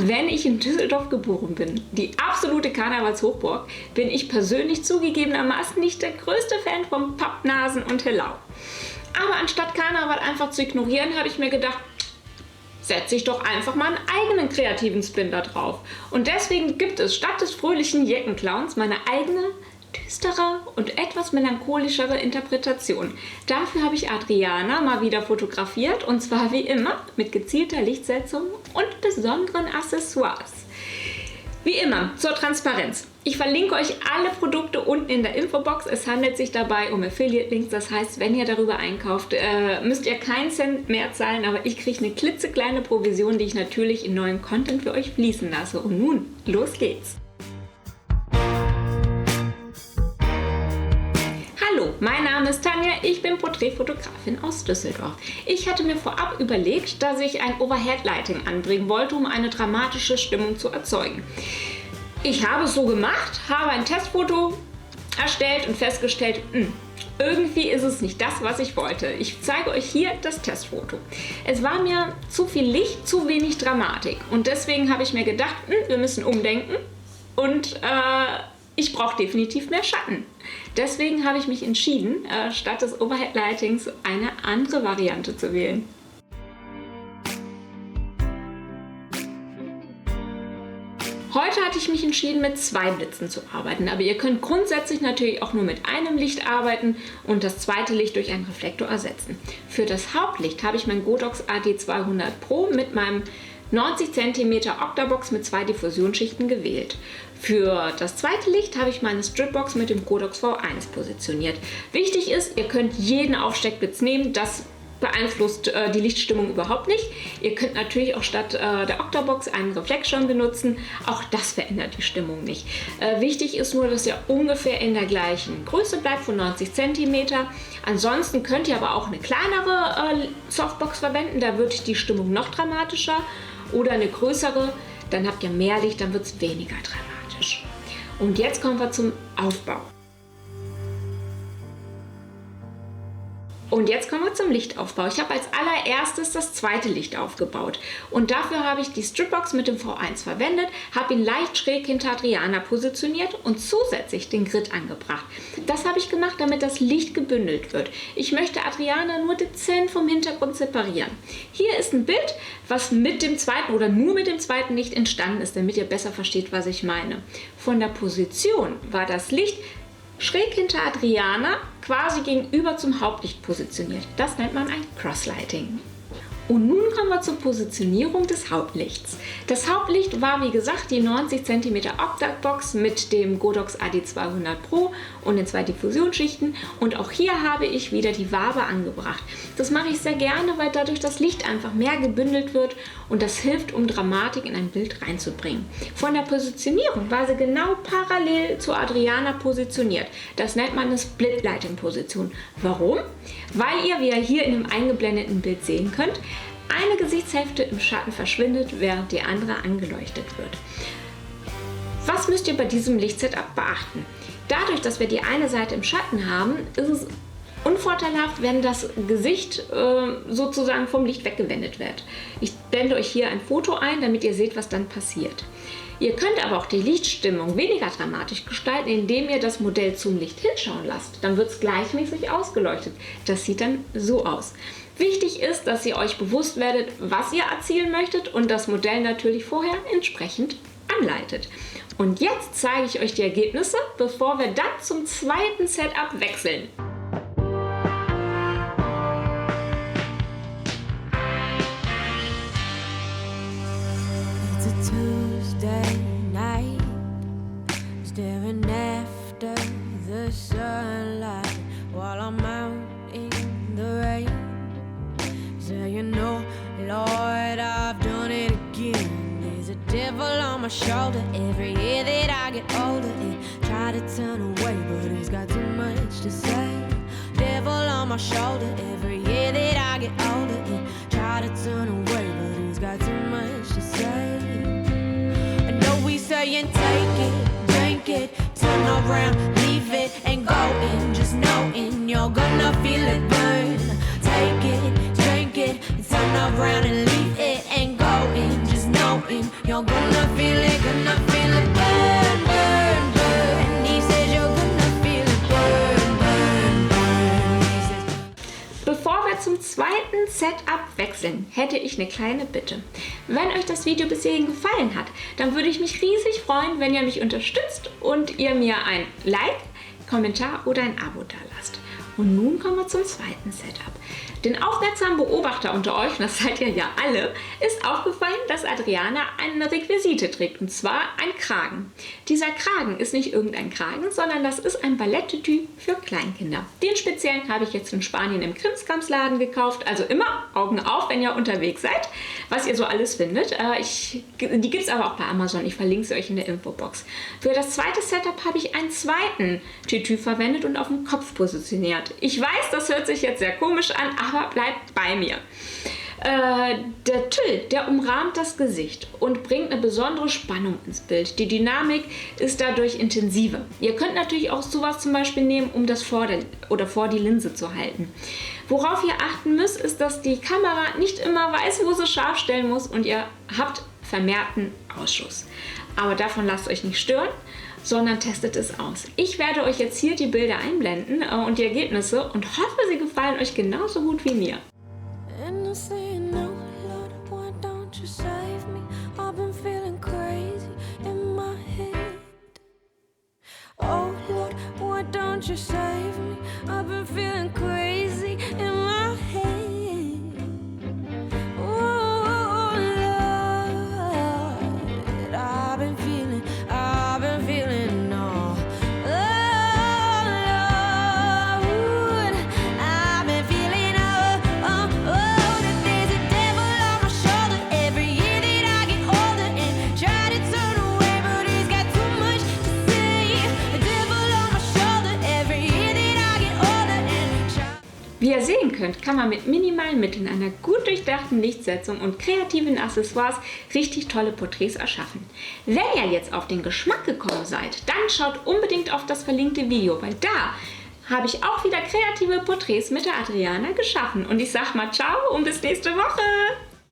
wenn ich in Düsseldorf geboren bin, die absolute Karnevalshochburg, bin ich persönlich zugegebenermaßen nicht der größte Fan von Pappnasen und Hellau. Aber anstatt Karneval einfach zu ignorieren, habe ich mir gedacht, setze ich doch einfach mal einen eigenen kreativen Spin da drauf. Und deswegen gibt es statt des fröhlichen Jeckenclowns meine eigene, düstere und etwas melancholischere Interpretation. Dafür habe ich Adriana mal wieder fotografiert, und zwar wie immer mit gezielter Lichtsetzung und besonderen Accessoires. Wie immer zur Transparenz. Ich verlinke euch alle Produkte unten in der Infobox. Es handelt sich dabei um Affiliate-Links, das heißt, wenn ihr darüber einkauft, müsst ihr keinen Cent mehr zahlen, aber ich kriege eine klitzekleine Provision, die ich natürlich in neuen Content für euch fließen lasse. Und nun, los geht's! Hallo, mein Name ist Tanja, ich bin Porträtfotografin aus Düsseldorf. Ich hatte mir vorab überlegt, dass ich ein Overhead-Lighting anbringen wollte, um eine dramatische Stimmung zu erzeugen. Ich habe es so gemacht, habe ein Testfoto erstellt und festgestellt, irgendwie ist es nicht das, was ich wollte. Ich zeige euch hier das Testfoto. Es war mir zu viel Licht, zu wenig Dramatik, und deswegen habe ich mir gedacht, wir müssen umdenken und ich brauche definitiv mehr Schatten. Deswegen habe ich mich entschieden, statt des Overhead-Lightings eine andere Variante zu wählen. Heute hatte ich mich entschieden, mit 2 Blitzen zu arbeiten, aber ihr könnt grundsätzlich natürlich auch nur mit einem Licht arbeiten und das zweite Licht durch einen Reflektor ersetzen. Für das Hauptlicht habe ich mein Godox AD200 Pro mit meinem 90 cm Octabox mit 2 Diffusionsschichten gewählt. Für das zweite Licht habe ich meine Stripbox mit dem Godox V1 positioniert. Wichtig ist, ihr könnt jeden Aufsteckblitz nehmen, das beeinflusst die Lichtstimmung überhaupt nicht. Ihr könnt natürlich auch statt der Octabox einen Reflexschirm benutzen, auch das verändert die Stimmung nicht. Wichtig ist nur, dass ihr ungefähr in der gleichen Größe bleibt, von 90 cm. Ansonsten könnt ihr aber auch eine kleinere Softbox verwenden, da wird die Stimmung noch dramatischer, oder eine größere, dann habt ihr mehr Licht, dann wird es weniger dramatisch. Und jetzt kommen wir zum Aufbau. Und jetzt kommen wir zum Lichtaufbau. Ich habe als allererstes das zweite Licht aufgebaut. Und dafür habe ich die Stripbox mit dem V1 verwendet, habe ihn leicht schräg hinter Adriana positioniert und zusätzlich den Grid angebracht. Das habe ich gemacht, damit das Licht gebündelt wird. Ich möchte Adriana nur dezent vom Hintergrund separieren. Hier ist ein Bild, was mit dem zweiten oder nur mit dem zweiten Licht entstanden ist, damit ihr besser versteht, was ich meine. Von der Position war das Licht schräg hinter Adriana, quasi gegenüber zum Hauptlicht positioniert. Das nennt man ein Crosslighting. Und nun kommen wir zur Positionierung des Hauptlichts. Das Hauptlicht war, wie gesagt, die 90 cm Octabox mit dem Godox AD200 Pro und den 2 Diffusionsschichten. Und auch hier habe ich wieder die Wabe angebracht. Das mache ich sehr gerne, weil dadurch das Licht einfach mehr gebündelt wird und das hilft, um Dramatik in ein Bild reinzubringen. Von der Positionierung war sie genau parallel zu Adriana positioniert. Das nennt man eine Split-Lighting-Position. Warum? Weil ihr, wie ihr hier in dem eingeblendeten Bild sehen könnt, eine Gesichtshälfte im Schatten verschwindet, während die andere angeleuchtet wird. Was müsst ihr bei diesem Lichtsetup beachten? Dadurch, dass wir die eine Seite im Schatten haben, ist es unvorteilhaft, wenn das Gesicht sozusagen vom Licht weggewendet wird. Ich blende euch hier ein Foto ein, damit ihr seht, was dann passiert. Ihr könnt aber auch die Lichtstimmung weniger dramatisch gestalten, indem ihr das Modell zum Licht hinschauen lasst. Dann wird es gleichmäßig ausgeleuchtet. Das sieht dann so aus. Wichtig ist, dass ihr euch bewusst werdet, was ihr erzielen möchtet und das Modell natürlich vorher entsprechend anleitet. Und jetzt zeige ich euch die Ergebnisse, bevor wir dann zum zweiten Setup wechseln. Tuesday night, staring after the sunlight while I'm out in the rain. Saying, no, Lord, I've done it again. There's a devil on my shoulder every year that I get older. And try to turn away, but he's got too much to say. Devil on my shoulder every year that I get older. And try to turn away, but he's got too much to say. Saying take it, drink it, turn around, leave it and go in. Just knowing you're gonna feel it burn. Take it, drink it, turn around and leave it and go in. Just knowing you're gonna Setup wechseln, hätte ich eine kleine Bitte. Wenn euch das Video bis hierhin gefallen hat, dann würde ich mich riesig freuen, wenn ihr mich unterstützt und ihr mir ein Like, Kommentar oder ein Abo dalasst. Und nun kommen wir zum zweiten Setup. Den aufmerksamen Beobachter unter euch, und das seid ihr ja alle, ist aufgefallen, dass Adriana eine Requisite trägt, und zwar ein Kragen. Dieser Kragen ist nicht irgendein Kragen, sondern das ist ein Balletttütü für Kleinkinder. Den speziellen habe ich jetzt in Spanien im Krimskramsladen gekauft, also immer Augen auf, wenn ihr unterwegs seid, was ihr so alles findet. Die gibt es aber auch bei Amazon, ich verlinke sie euch in der Infobox. Für das zweite Setup habe ich einen zweiten Tütü verwendet und auf dem Kopf positioniert. Ich weiß, das hört sich jetzt sehr komisch an, aber bleibt bei mir. Der Tüll, der umrahmt das Gesicht und bringt eine besondere Spannung ins Bild. Die Dynamik ist dadurch intensiver. Ihr könnt natürlich auch sowas zum Beispiel nehmen, um das vor die Linse zu halten. Worauf ihr achten müsst, ist, dass die Kamera nicht immer weiß, wo sie scharf stellen muss und ihr habt vermehrten Ausschuss. Aber davon lasst euch nicht stören, sondern testet es aus. Ich werde euch jetzt hier die Bilder einblenden und die Ergebnisse und hoffe, sie gefallen euch genauso gut wie mir. And I say, no, Lord, why don't you save me? I've been feeling crazy in my head. Oh, Lord, why don't you save me? I've been feeling crazy in my head. Oh, Lord, I've been feeling all. Oh, Lord, I've been feeling that there's a devil on my shoulder every year that I get older and try to turn away, but he's got too much to say. A devil on my shoulder every year that I get older and try. Wie ihr sehen könnt, kann man mit minimalen Mitteln, einer gut durchdachten Lichtsetzung und kreativen Accessoires richtig tolle Porträts erschaffen. Wenn ihr jetzt auf den Geschmack gekommen seid, dann schaut unbedingt auf das verlinkte Video, weil da habe ich auch wieder kreative Porträts mit der Adriana geschaffen. Und ich sag mal ciao und bis nächste Woche!